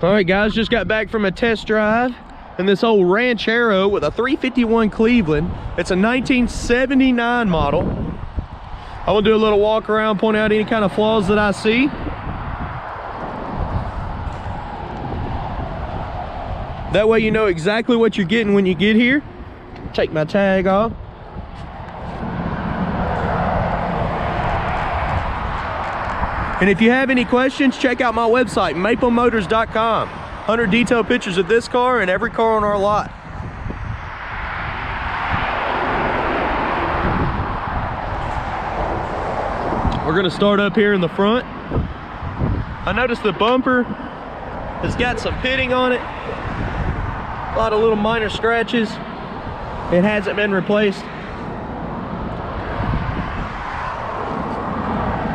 All right, guys, just got back from a test drive in this old Ranchero with a 351 Cleveland. It's a 1979 model. I will do a little walk around, point out any kind of flaws that I see. That way you know exactly what you're getting when you get here. Take my tag off. And if you have any questions, check out my website, MapleMotors.com. 100 detailed pictures of this car and every car on our lot. We're gonna start up here in the front. I noticed the bumper has got some pitting on it. A lot of little minor scratches. It hasn't been replaced.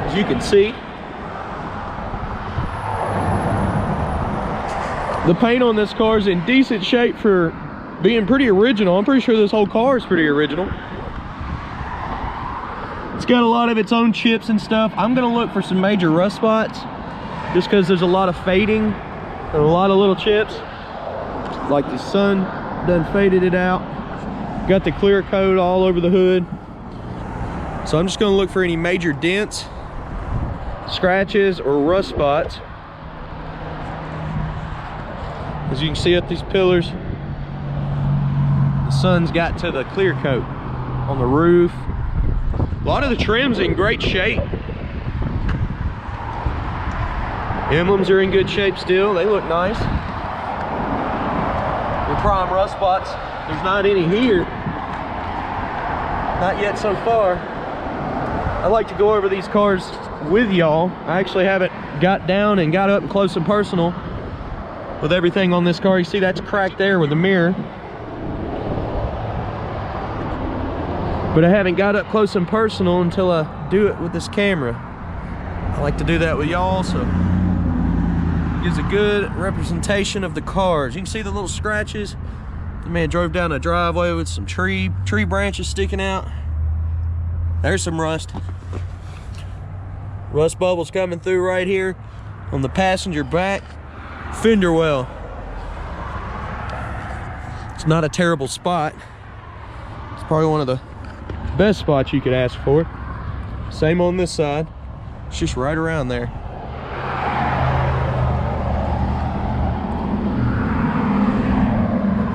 As you can see, the paint on this car is in decent shape for being pretty original. I'm pretty sure this whole car is pretty original. It's got a lot of its own chips and stuff. I'm gonna look for some major rust spots just because there's a lot of fading and a lot of little chips. Like the sun done faded it out. Got the clear coat all over the hood. So I'm just gonna look for any major dents, scratches, or rust spots. As you can see up these pillars, the sun's got to the clear coat on the roof. A lot of the trim's in great shape. Emblems are in good shape still. They look nice. The prime rust spots, there's not any here. Not yet so far. I like to go over these cars with y'all. I actually haven't got down and got up close and personal with everything on this car. You see that's cracked there with the mirror. But I haven't got up close and personal until I do it with this camera. I like to do that with y'all, so it gives a good representation of the cars. You can see the little scratches. The man drove down a driveway with some tree branches sticking out. There's some rust. Rust bubbles coming through right here on the passenger back fender well. It's not a terrible spot. It's probably one of the best spots you could ask for. Same on this side. It's just right around there.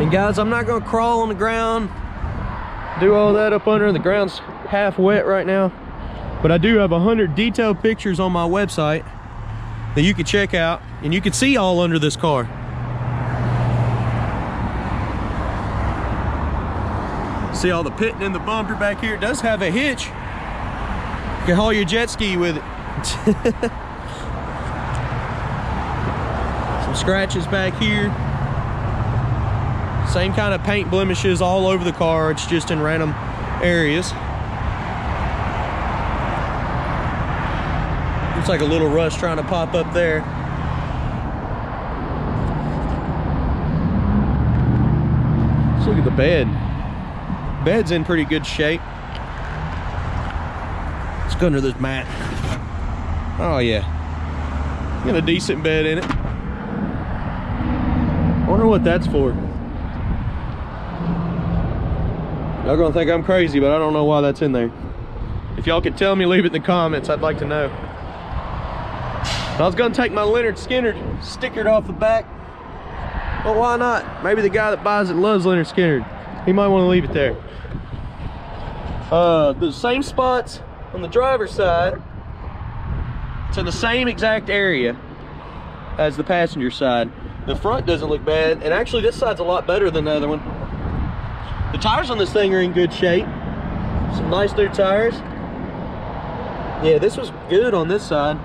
And guys, I'm not gonna crawl on the ground, do all that up under. The ground's half wet right now, but I do have 100 detailed pictures on my website that you can check out, and you can see all under this car. See all the pitting in the bumper back here. It does have a hitch. You can haul your jet ski with it. Some scratches back here. Same kind of paint blemishes all over the car. It's just in random areas. Looks like a little rust trying to pop up there. Let's look at the bed. Bed's in pretty good shape. Let's go under this mat. Oh yeah, got a decent bed in it. Wonder what that's for. Y'all gonna think I'm crazy, but I don't know why that's in there. If y'all could tell me, leave it in the comments. I'd like to know. I was gonna take my Leonard Skinner stickered off the back, but why not? Maybe the guy that buys it loves Leonard Skinner. He might want to leave it there. The same spots on the driver's side. It's in the same exact area as the passenger side. The front doesn't look bad, and actually this side's a lot better than the other one. The tires on this thing are in good shape. Some nice new tires. Yeah, this was good on this side.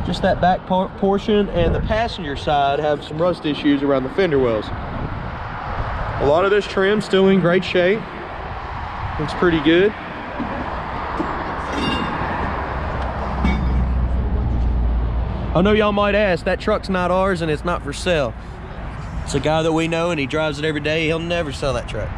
Just that back portion and the passenger side have some rust issues around the fender wells. A lot of this trim still in great shape. Looks pretty good. I know y'all might ask, that truck's not ours and it's not for sale. It's a guy that we know and he drives it every day. He'll never sell that truck.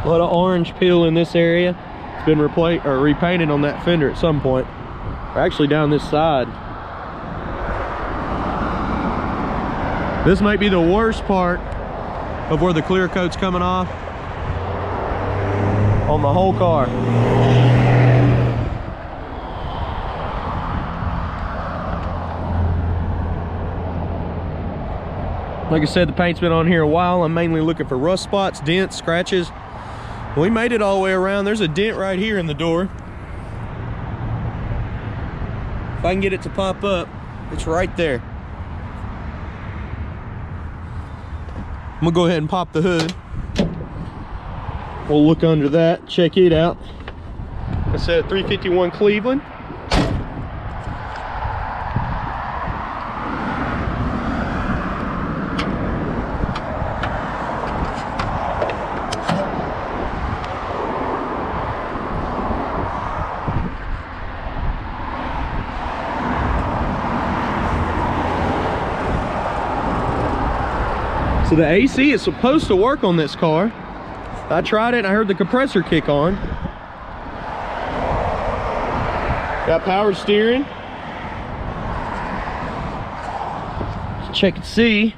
A lot of orange peel in this area. It's been replaced or repainted on that fender at some point. Or actually down this side. This might be the worst part of where the clear coat's coming off on the whole car. Like I said, the paint's been on here a while. I'm mainly looking for rust spots, dents, scratches. We made it all the way around. There's a dent right here in the door. If I can get it to pop up, it's right there. I'm gonna go ahead and pop the hood. We'll look under that, check it out. I said 351 Cleveland. So the AC is supposed to work on this car. I tried it and I heard the compressor kick on. Got power steering. Let's check and see.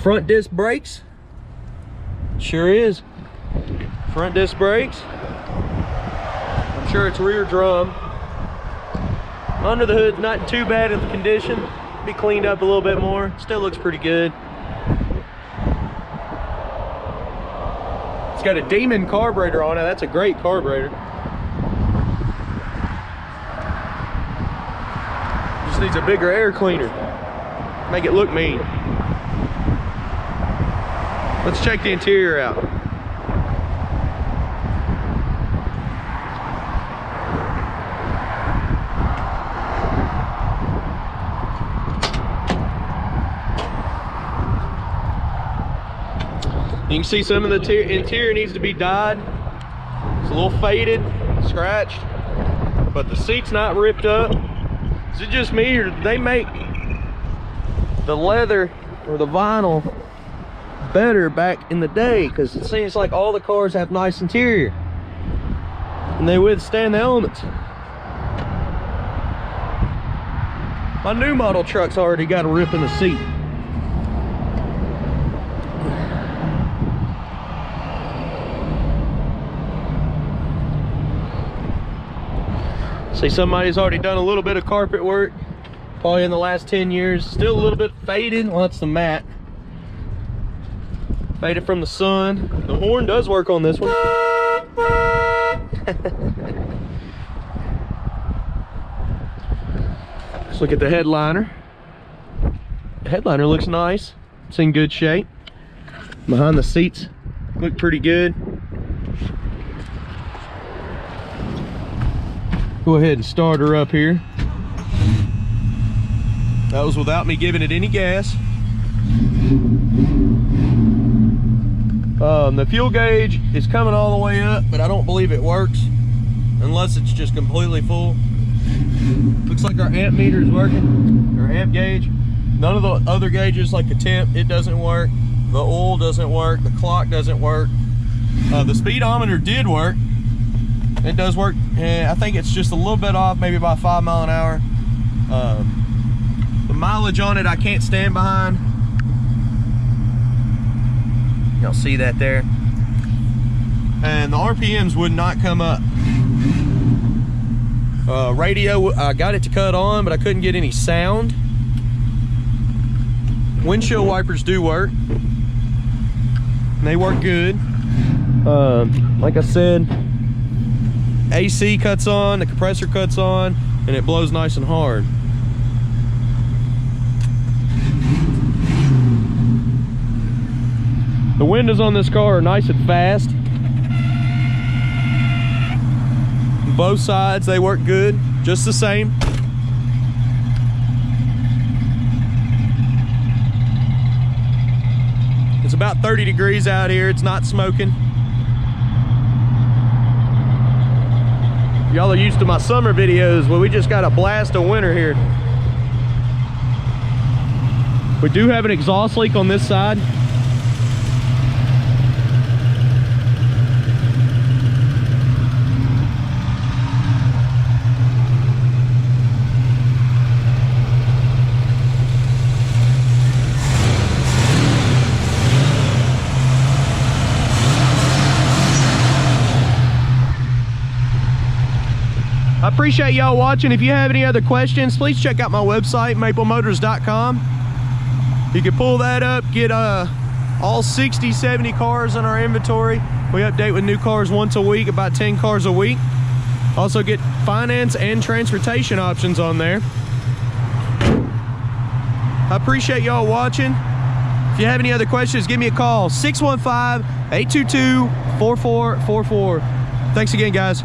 Front disc brakes. Sure is. Front disc brakes. I'm sure it's rear drum. Under the hood's not too bad in the condition. Be cleaned up a little bit more. Still looks pretty good. It's got a Demon carburetor on it. That's a great carburetor. Just needs a bigger air cleaner. Make it look mean. Let's check the interior out. You can see some of the interior needs to be dyed. It's a little faded, scratched, but the seat's not ripped up. Is it just me, or did they make the leather or the vinyl better back in the day? Because it seems like all the cars have nice interior and they withstand the elements. My new model truck's already got a rip in the seat. See, somebody's already done a little bit of carpet work, probably in the last 10 years. Still a little bit faded. Well, that's the matte. Faded from the sun. The horn does work on this one. Let's look at the headliner. The headliner looks nice. It's in good shape. Behind the seats look pretty good. Go ahead and start her up here. That was without me giving it any gas. The fuel gauge is coming all the way up, but I don't believe it works unless it's just completely full. Looks like our amp meter is working, our amp gauge. None of the other gauges, like the temp, it doesn't work. The oil doesn't work. The clock doesn't work. The speedometer did work. It does work, and I think it's just a little bit off, maybe about 5 miles an hour. The mileage on it I can't stand behind. Y'all see that there? And the RPMs would not come up. Radio, I got it to cut on, but I couldn't get any sound. Windshield wipers do work. And they work good. Like I said, AC cuts on, the compressor cuts on, and it blows nice and hard. The windows on this car are nice and fast. Both sides, they work good, just the same. It's about 30 degrees out here. It's not smoking. Y'all are used to my summer videos. Well, we just got a blast of winter here. We do have an exhaust leak on this side. appreciate y'all watching. If you have any other questions, please check out my website, maplemotors.com. You can pull that up, get all 60, 70 cars in our inventory. We update with new cars once a week, about 10 cars a week. Also get finance and transportation options on there. I appreciate y'all watching. If you have any other questions, give me a call, 615-822-4444. Thanks again, guys.